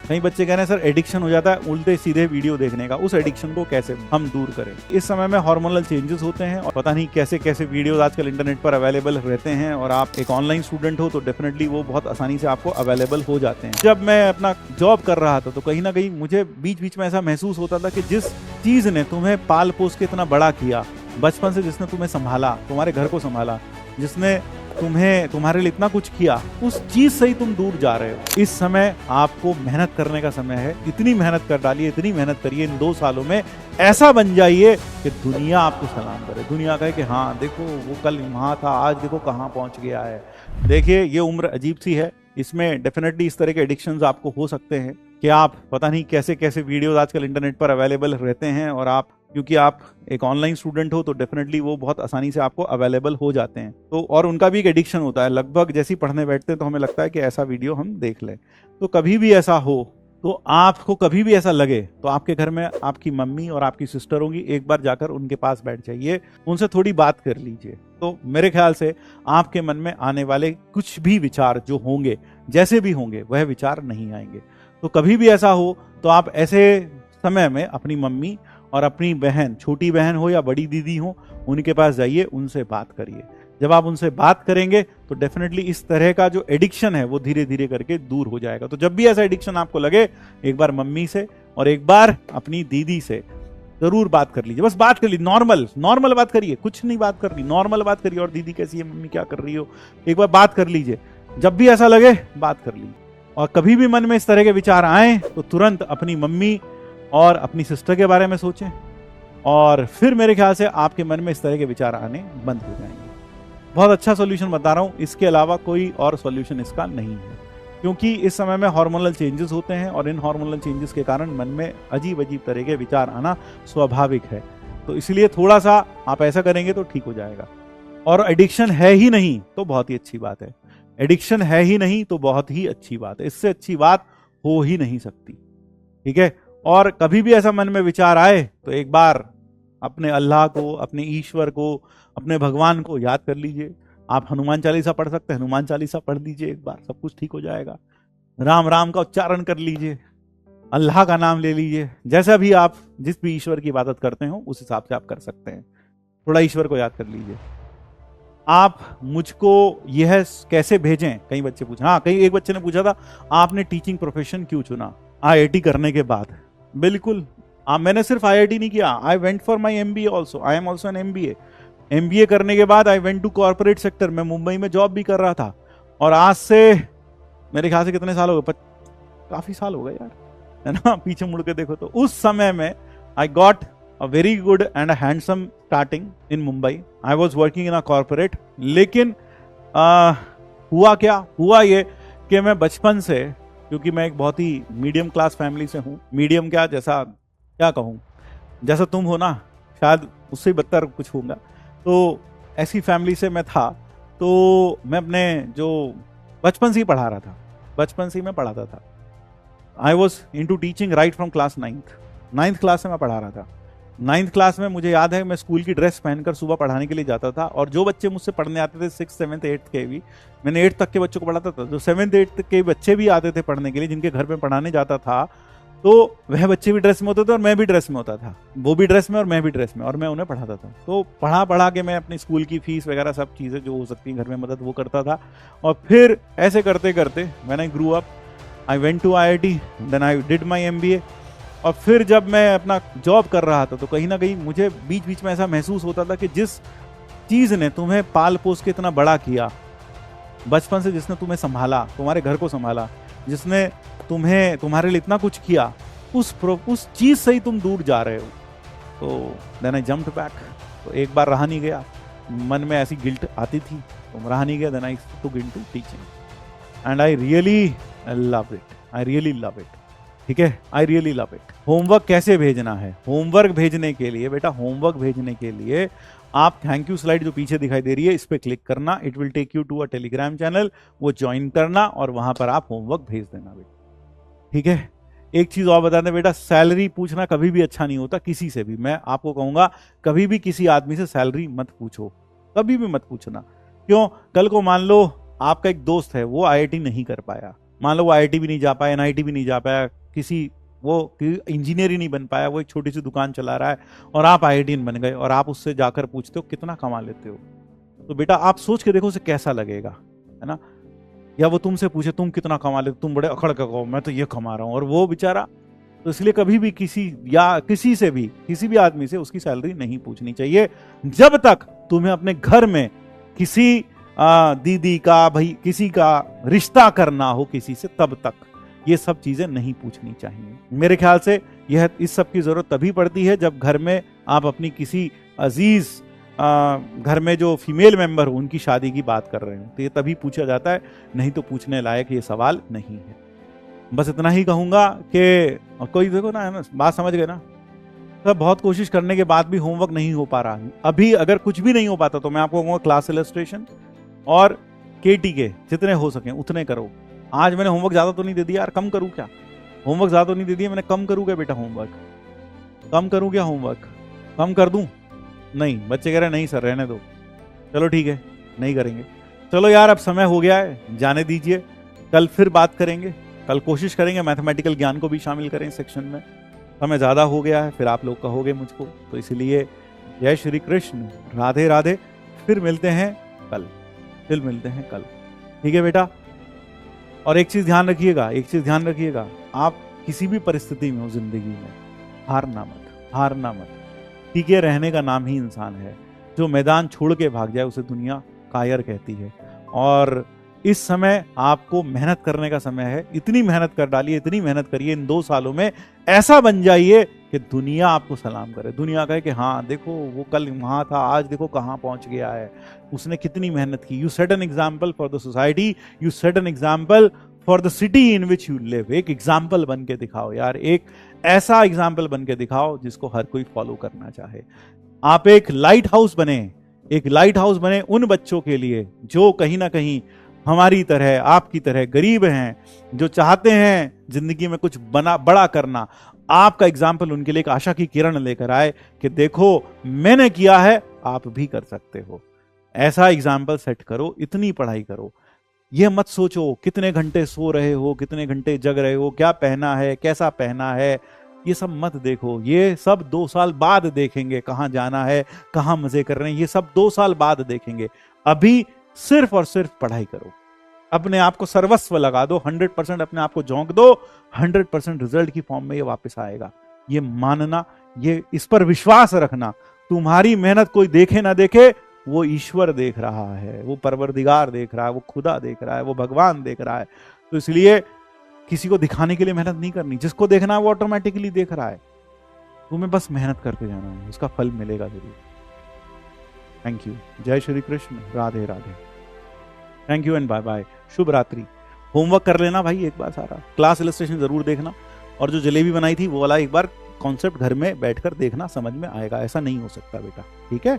कई बच्चे कह रहे हैं सर एडिक्शन हो जाता है उल्टे सीधे वीडियो देखने का, उस एडिक्शन को कैसे हम दूर करें। इस समय में हार्मोनल चेंजेस होते हैं और पता नहीं कैसे कैसे वीडियोस आजकल इंटरनेट पर अवेलेबल रहते हैं, और आप एक ऑनलाइन स्टूडेंट हो तो डेफिनेटली वो बहुत आसानी से आपको अवेलेबल हो जाते हैं। जब मैं अपना जॉब कर रहा था तो कहीं ना कहीं मुझे बीच बीच में ऐसा महसूस होता था कि जिस चीज ने तुम्हें पाल पोस के इतना बड़ा किया, बचपन से जिसने तुम्हें संभाला, तुम्हारे घर को संभाला, जिसने तुम्हारे लिए इतना कुछ किया, उस चीज से ही तुम दूर जा रहे हो। इस समय आपको मेहनत करने का समय है। इतनी मेहनत कर डालिए, इतनी मेहनत करिए, इन 2 सालों में ऐसा बन जाइए कि दुनिया आपको सलाम करे। दुनिया कहे कि हाँ देखो वो कल वहां था, आज देखो कहाँ पहुंच गया है। देखिए ये उम्र अजीब सी है, इसमें डेफिनेटली इस तरह के एडिक्शंस आपको हो सकते हैं कि आप पता नहीं कैसे कैसे वीडियोस आजकल इंटरनेट पर अवेलेबल रहते हैं, और आप क्योंकि आप एक ऑनलाइन स्टूडेंट हो तो डेफिनेटली वो बहुत आसानी से आपको अवेलेबल हो जाते हैं। तो और उनका भी एक एडिक्शन होता है, लगभग जैसे ही पढ़ने बैठते हैं तो हमें लगता है कि ऐसा वीडियो हम देख लें। तो कभी भी ऐसा हो, तो आपको कभी भी ऐसा लगे तो आपके घर में आपकी मम्मी और आपकी सिस्टर होंगी, एक बार जाकर उनके पास बैठ जाइए, उनसे थोड़ी बात कर लीजिए। तो मेरे ख्याल से आपके मन में आने वाले कुछ भी विचार जो होंगे, जैसे भी होंगे, वह विचार नहीं आएंगे। तो कभी भी ऐसा हो तो आप ऐसे समय में अपनी मम्मी और अपनी बहन, छोटी बहन हो या बड़ी दीदी हो, उनके पास जाइए, उनसे बात करिए। जब आप उनसे बात करेंगे तो डेफिनेटली इस तरह का जो एडिक्शन है वो धीरे धीरे करके दूर हो जाएगा। तो जब भी ऐसा एडिक्शन आपको लगे, एक बार मम्मी से और एक बार अपनी दीदी से जरूर बात कर लीजिए। बस बात कर लीजिए, नॉर्मल बात करिए, कुछ नहीं बात करनी, नॉर्मल बात करिए। और दीदी कैसी है, मम्मी क्या कर रही हो, एक बार बात कर लीजिए। जब भी ऐसा लगे बात कर लीजिए। और कभी भी मन में इस तरह के विचार आए तो तुरंत अपनी मम्मी और अपनी सिस्टर के बारे में सोचें, और फिर मेरे ख्याल से आपके मन में इस तरह के विचार आने बंद हो जाएंगे। बहुत अच्छा सॉल्यूशन बता रहा हूं, इसके अलावा कोई और सॉल्यूशन इसका नहीं है, क्योंकि इस समय में हार्मोनल चेंजेस होते हैं और इन हार्मोनल चेंजेस के कारण मन में अजीब अजीब तरह के विचार आना स्वाभाविक है। तो इसलिए थोड़ा सा आप ऐसा करेंगे तो ठीक हो जाएगा। और एडिक्शन है ही नहीं तो बहुत ही अच्छी बात है, एडिक्शन है ही नहीं तो बहुत ही अच्छी बात है, इससे अच्छी बात हो ही नहीं सकती। ठीक है। और कभी भी ऐसा मन में विचार आए तो एक बार अपने अल्लाह को, अपने ईश्वर को, अपने भगवान को याद कर लीजिए। आप हनुमान चालीसा पढ़ सकते हैं, हनुमान चालीसा पढ़ लीजिए, एक बार सब कुछ ठीक हो जाएगा। राम राम का उच्चारण कर लीजिए, अल्लाह का नाम ले लीजिए। जैसा भी आप जिस भी ईश्वर की इबादत करते हो उस हिसाब से आप कर सकते हैं। थोड़ा ईश्वर को याद कर लीजिए। आप मुझको यह कैसे भेजें, कई बच्चे पूछे। हाँ, कई एक बच्चे ने पूछा था आपने टीचिंग प्रोफेशन क्यों चुना आईआईटी करने के बाद। बिल्कुल, मैंने सिर्फ आईआईटी नहीं किया, I went for my MBA also, I am also an MBA. MBA करने के बाद I went to corporate sector, मैं मुंबई में जॉब भी कर रहा था। और आज से मेरे ख्याल से कितने साल हो गए, काफी साल हो गए यार, है ना, पीछे मुड़ के देखो तो। उस समय में I got a very good and a handsome starting in Mumbai. I was working in a corporate. लेकिन हुआ क्या, हुआ ये कि मैं बचपन से, क्योंकि मैं एक बहुत ही मीडियम क्लास फैमिली से हूँ, मीडियम क्या, जैसा क्या कहूँ, जैसा तुम हो ना, शायद उससे बदतर कुछ होगा। तो ऐसी फैमिली से मैं था। तो मैं अपने जो बचपन से ही पढ़ा रहा था, बचपन से ही मैं पढ़ाता था। I was into teaching right from class 9th class से मैं पढ़ा रहा था। 9th क्लास में मुझे याद है मैं स्कूल की ड्रेस पहनकर सुबह पढ़ाने के लिए जाता था। और जो बच्चे मुझसे पढ़ने आते थे 6th 7th 8th के भी, मैंने 8th तक के बच्चों को पढ़ाता था, जो 7th 8th के बच्चे भी आते थे पढ़ने के लिए, जिनके घर में पढ़ाने जाता था, तो वह बच्चे भी ड्रेस में होते थे और मैं भी ड्रेस में होता था। वो भी ड्रेस में और मैं भी ड्रेस में, और मैं उन्हें पढ़ाता था। तो पढ़ा के मैं अपनी स्कूल की फीस वगैरह सब चीज़ें जो हो सकती हैं घर में मदद, वो करता था। और फिर ऐसे करते करते when I grew up, I went to IIT, then I did my MBA. और फिर जब मैं अपना जॉब कर रहा था तो कहीं ना कहीं मुझे बीच बीच में ऐसा महसूस होता था कि जिस चीज़ ने तुम्हें पाल पोस के इतना बड़ा किया, बचपन से जिसने तुम्हें संभाला, तुम्हारे घर को संभाला, जिसने तुम्हारे लिए इतना कुछ किया, उस चीज़ से ही तुम दूर जा रहे हो। तो देन आई जम्प्ड बैक। तो एक बार रहा नहीं गया, मन में ऐसी गिल्ट आती थी, तो रहा नहीं गया। Then I took into teaching and I really love it, I really love it. ठीक है, I really love it. Homework कैसे भेजना है, होमवर्क भेजने के लिए बेटा, होमवर्क भेजने के लिए आप थैंक यू स्लाइड जो पीछे दिखाई दे रही है, इस पे क्लिक करना, it will take you to a Telegram channel, वो ज्वाइन करना और वहां पर आप होमवर्क भेज देना बेटा। ठीक है। एक चीज और बता दें बेटा, सैलरी पूछना कभी भी अच्छा नहीं होता किसी से भी। मैं आपको कहूंगा कभी भी किसी आदमी से सैलरी मत पूछो, कभी भी मत पूछना। क्यों? कल को मान लो आपका एक दोस्त है, वो आईआईटी नहीं कर पाया, मान लो वो IIT भी नहीं जा पाया, NIT भी नहीं जा पाया, वो इंजीनियर ही नहीं बन पाया, वो एक छोटी सी दुकान चला रहा है और आप IITian बन गए और आप उससे जाकर पूछते हो कितना कमा लेते हो, तो बेटा आप सोच के देखो उसे कैसा लगेगा, है ना। या वो तुमसे पूछे तुम कितना कमा लेते, तुम बड़े अकड़ के कहो मैं तो ये कमा रहा हूँ, और वो बेचारा। तो इसलिए कभी भी किसी भी आदमी से उसकी सैलरी नहीं पूछनी चाहिए जब तक तुम्हें अपने घर में किसी दीदी का, भाई किसी का रिश्ता करना हो किसी से, तब तक ये सब चीजें नहीं पूछनी चाहिए। मेरे ख्याल से यह इस सब की जरूरत तभी पड़ती है जब घर में आप अपनी किसी अजीज घर में जो फीमेल मेंबर हो उनकी शादी की बात कर रहे हो, तो ये तभी पूछा जाता है, नहीं तो पूछने लायक ये सवाल नहीं है। बस इतना ही कहूंगा कि कोई देखो ना, है ना, बात समझ गए ना। तो बहुत कोशिश करने के बाद भी होमवर्क नहीं हो पा रहा। अभी अगर कुछ भी नहीं हो पाता तो मैं आपको कहूँगा क्लास इलस्ट्रेशन और KT के जितने हो सके उतने करो। आज मैंने होमवर्क ज्यादा तो नहीं दे दिया यार, कम करूँ क्या? होमवर्क ज्यादा तो नहीं दे दिया मैंने, कम करूँ क्या बेटा? होमवर्क कम करूँ क्या? होमवर्क कम कर दूं? नहीं, बच्चे कह रहे नहीं सर रहने दो। चलो ठीक है, नहीं करेंगे। चलो यार अब समय हो गया है, जाने दीजिए, कल फिर बात करेंगे। कल कोशिश करेंगे मैथमेटिकल ज्ञान को भी शामिल करें सेक्शन में। समय ज़्यादा हो गया है, फिर आप लोग कहोगे मुझको, तो इसलिए जय श्री कृष्ण, राधे राधे। फिर मिलते हैं कल, ठीक है बेटा। और एक चीज़ ध्यान रखिएगा, आप किसी भी परिस्थिति में हो जिंदगी में, हारना मत। टिके रहने का नाम ही इंसान है। जो मैदान छोड़ के भाग जाए उसे दुनिया कायर कहती है। और इस समय आपको मेहनत करने का समय है। इतनी मेहनत कर डालिए, इतनी मेहनत करिए, इन 2 सालों में ऐसा बन जाइए कि दुनिया आपको सलाम करे। दुनिया कहे कि हाँ देखो वो कल वहां था, आज देखो कहाँ पहुंच गया है, उसने कितनी मेहनत की। You set an example for the society, you set an example for the city in which you live. एक एग्जाम्पल बन के दिखाओ यार, एक ऐसा एग्जाम्पल बन के दिखाओ जिसको हर कोई फॉलो करना चाहे। आप एक लाइट हाउस बने उन बच्चों के लिए जो कहीं ना कहीं हमारी तरह, आपकी तरह गरीब हैं, जो चाहते हैं जिंदगी में कुछ बड़ा करना। आपका एग्जाम्पल उनके लिए एक आशा की किरण लेकर आए कि देखो मैंने किया है, आप भी कर सकते हो। ऐसा एग्जाम्पल सेट करो, इतनी पढ़ाई करो। ये मत सोचो कितने घंटे सो रहे हो, कितने घंटे जग रहे हो, क्या पहना है, कैसा पहना है, ये सब मत देखो। ये सब 2 साल बाद देखेंगे, कहाँ जाना है, कहाँ मजे कर रहे हैं, ये सब 2 साल बाद देखेंगे। अभी सिर्फ और सिर्फ पढ़ाई करो, अपने आप को सर्वस्व लगा दो, 100% अपने आप को झोंक दो, 100% रिजल्ट की फॉर्म में ये वापस आएगा। ये मानना, ये इस पर विश्वास रखना। तुम्हारी मेहनत कोई देखे ना देखे, वो ईश्वर देख रहा है, वो परवरदिगार देख रहा है, वो खुदा देख रहा है, वो भगवान देख रहा है। तो इसलिए किसी को दिखाने के लिए मेहनत नहीं करनी। जिसको देखना है वो ऑटोमेटिकली देख रहा है। तुम्हें बस मेहनत करते जाना है, उसका फल मिलेगा जरूर। Thank you. जय Shri Krishna, Radhe Radhe. Thank you and bye bye. शुभ रात्रि। होमवर्क कर लेना भाई एक बार सारा, क्लास इलस्ट्रेशन जरूर देखना, और जो जलेबी बनाई थी वो वाला एक बार कॉन्सेप्ट घर में बैठकर देखना, समझ में आएगा। ऐसा नहीं हो सकता बेटा, ठीक है।